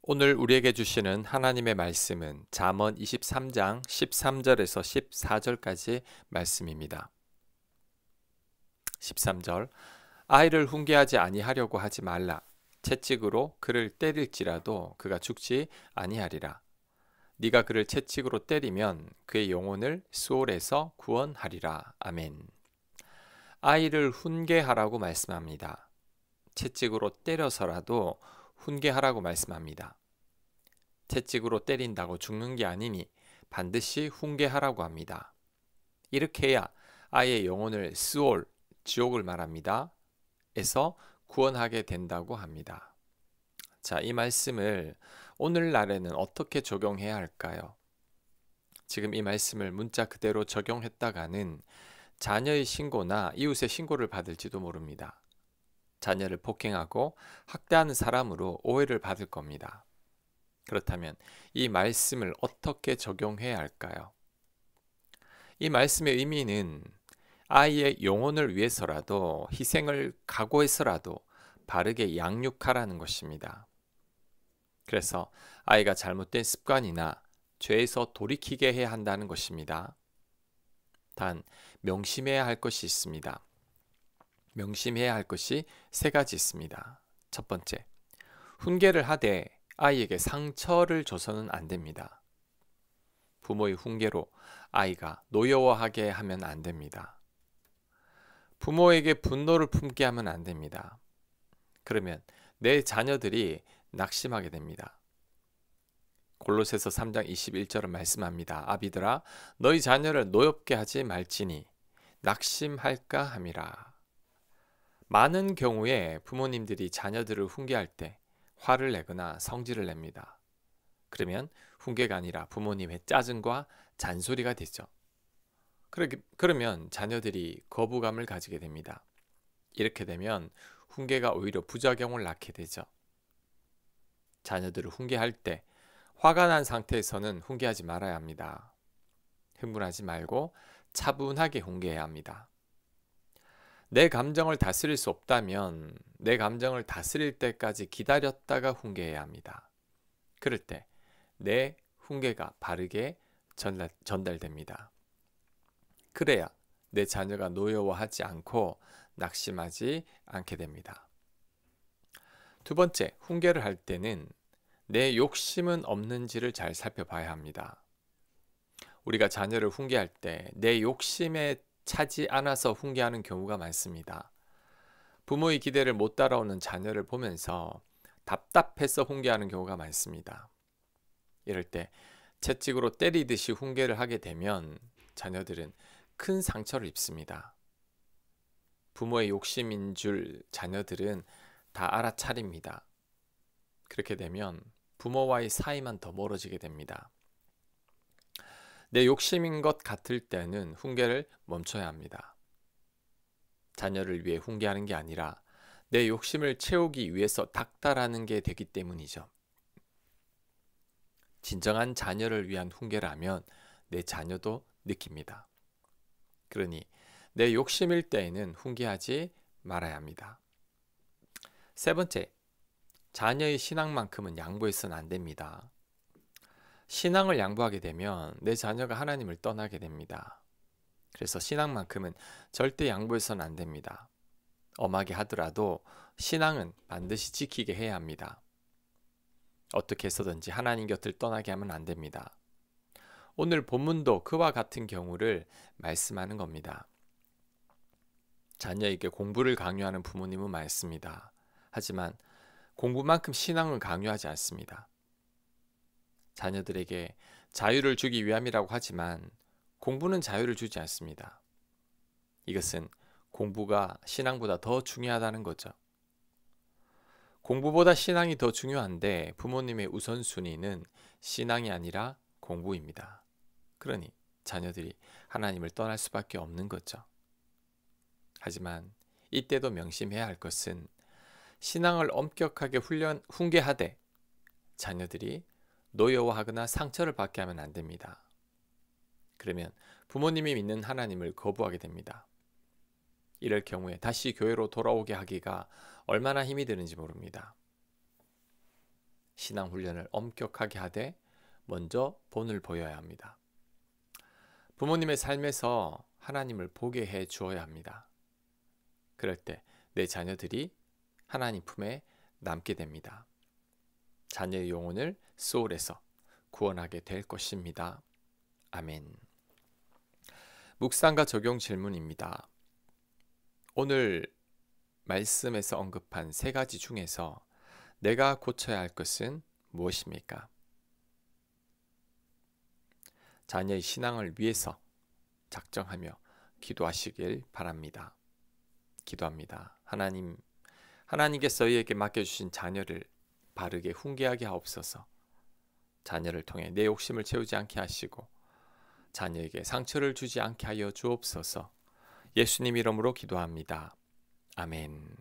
오늘 우리에게 주시는 하나님의 말씀은 잠언 23장 13절에서 14절까지 말씀입니다. 13절 아이를 훈계하지 아니하려고 하지 말라. 채찍으로 그를 때릴지라도 그가 죽지 아니하리라. 네가 그를 채찍으로 때리면 그의 영혼을 수올에서 구원하리라. 아멘. 아이를 훈계하라고 말씀합니다. 채찍으로 때려서라도 훈계하라고 말씀합니다. 채찍으로 때린다고 죽는 게 아니니 반드시 훈계하라고 합니다. 이렇게 해야 아이의 영혼을 스올, 지옥을 말합니다. 에서 구원하게 된다고 합니다. 자, 이 말씀을 오늘날에는 어떻게 적용해야 할까요? 지금 이 말씀을 문자 그대로 적용했다가는 자녀의 신고나 이웃의 신고를 받을지도 모릅니다. 자녀를 폭행하고 학대하는 사람으로 오해를 받을 겁니다. 그렇다면 이 말씀을 어떻게 적용해야 할까요? 이 말씀의 의미는 아이의 영혼을 위해서라도 희생을 각오해서라도 바르게 양육하라는 것입니다. 그래서 아이가 잘못된 습관이나 죄에서 돌이키게 해야 한다는 것입니다. 단 명심해야 할 것이 있습니다. 명심해야 할 것이 세 가지 있습니다. 첫 번째, 훈계를 하되 아이에게 상처를 줘서는 안 됩니다. 부모의 훈계로 아이가 노여워하게 하면 안 됩니다. 부모에게 분노를 품게 하면 안 됩니다. 그러면 내 자녀들이 낙심하게 됩니다. 골로새서 3장 21절은 말씀합니다. 아비들아 너희 자녀를 노엽게 하지 말지니 낙심할까 함이라. 많은 경우에 부모님들이 자녀들을 훈계할 때 화를 내거나 성질을 냅니다. 그러면 훈계가 아니라 부모님의 짜증과 잔소리가 되죠. 그러면 자녀들이 거부감을 가지게 됩니다. 이렇게 되면 훈계가 오히려 부작용을 낳게 되죠. 자녀들을 훈계할 때 화가 난 상태에서는 훈계하지 말아야 합니다. 흥분하지 말고 차분하게 훈계해야 합니다. 내 감정을 다스릴 수 없다면 내 감정을 다스릴 때까지 기다렸다가 훈계해야 합니다. 그럴 때 내 훈계가 바르게 전달됩니다. 그래야 내 자녀가 노여워하지 않고 낙심하지 않게 됩니다. 두 번째, 훈계를 할 때는 내 욕심은 없는지를 잘 살펴봐야 합니다. 우리가 자녀를 훈계할 때 내 욕심에 차지 않아서 훈계하는 경우가 많습니다. 부모의 기대를 못 따라오는 자녀를 보면서 답답해서 훈계하는 경우가 많습니다. 이럴 때 채찍으로 때리듯이 훈계를 하게 되면 자녀들은 큰 상처를 입습니다. 부모의 욕심인 줄 자녀들은 다 알아차립니다. 그렇게 되면 부모와의 사이만 더 멀어지게 됩니다. 내 욕심인 것 같을 때는 훈계를 멈춰야 합니다. 자녀를 위해 훈계하는 게 아니라 내 욕심을 채우기 위해서 닥달하는 게 되기 때문이죠. 진정한 자녀를 위한 훈계라면 내 자녀도 느낍니다. 그러니 내 욕심일 때에는 훈계하지 말아야 합니다. 세 번째, 자녀의 신앙만큼은 양보해서는 안 됩니다. 신앙을 양보하게 되면 내 자녀가 하나님을 떠나게 됩니다. 그래서 신앙만큼은 절대 양보해서는 안 됩니다. 엄하게 하더라도 신앙은 반드시 지키게 해야 합니다. 어떻게 해서든지 하나님 곁을 떠나게 하면 안 됩니다. 오늘 본문도 그와 같은 경우를 말씀하는 겁니다. 자녀에게 공부를 강요하는 부모님은 많습니다. 하지만 공부만큼 신앙을 강요하지 않습니다. 자녀들에게 자유를 주기 위함이라고 하지만 공부는 자유를 주지 않습니다. 이것은 공부가 신앙보다 더 중요하다는 거죠. 공부보다 신앙이 더 중요한데 부모님의 우선순위는 신앙이 아니라 공부입니다. 그러니 자녀들이 하나님을 떠날 수밖에 없는 거죠. 하지만 이때도 명심해야 할 것은 신앙을 엄격하게 훈계하되 자녀들이 노여워하거나 상처를 받게 하면 안 됩니다. 그러면 부모님이 믿는 하나님을 거부하게 됩니다. 이럴 경우에 다시 교회로 돌아오게 하기가 얼마나 힘이 드는지 모릅니다. 신앙 훈련을 엄격하게 하되 먼저 본을 보여야 합니다. 부모님의 삶에서 하나님을 보게 해 주어야 합니다. 그럴 때 내 자녀들이 하나님 품에 남게 됩니다. 자녀의 영혼을 소울에서 구원하게 될 것입니다. 아멘. 묵상과 적용 질문입니다. 오늘 말씀에서 언급한 세 가지 중에서 내가 고쳐야 할 것은 무엇입니까? 자녀의 신앙을 위해서 작정하며 기도하시길 바랍니다. 기도합니다. 하나님께서 저희에게 맡겨주신 자녀를 바르게 훈계하게 하옵소서. 자녀를 통해 내 욕심을 채우지 않게 하시고 자녀에게 상처를 주지 않게 하여 주옵소서. 예수님 이름으로 기도합니다. 아멘.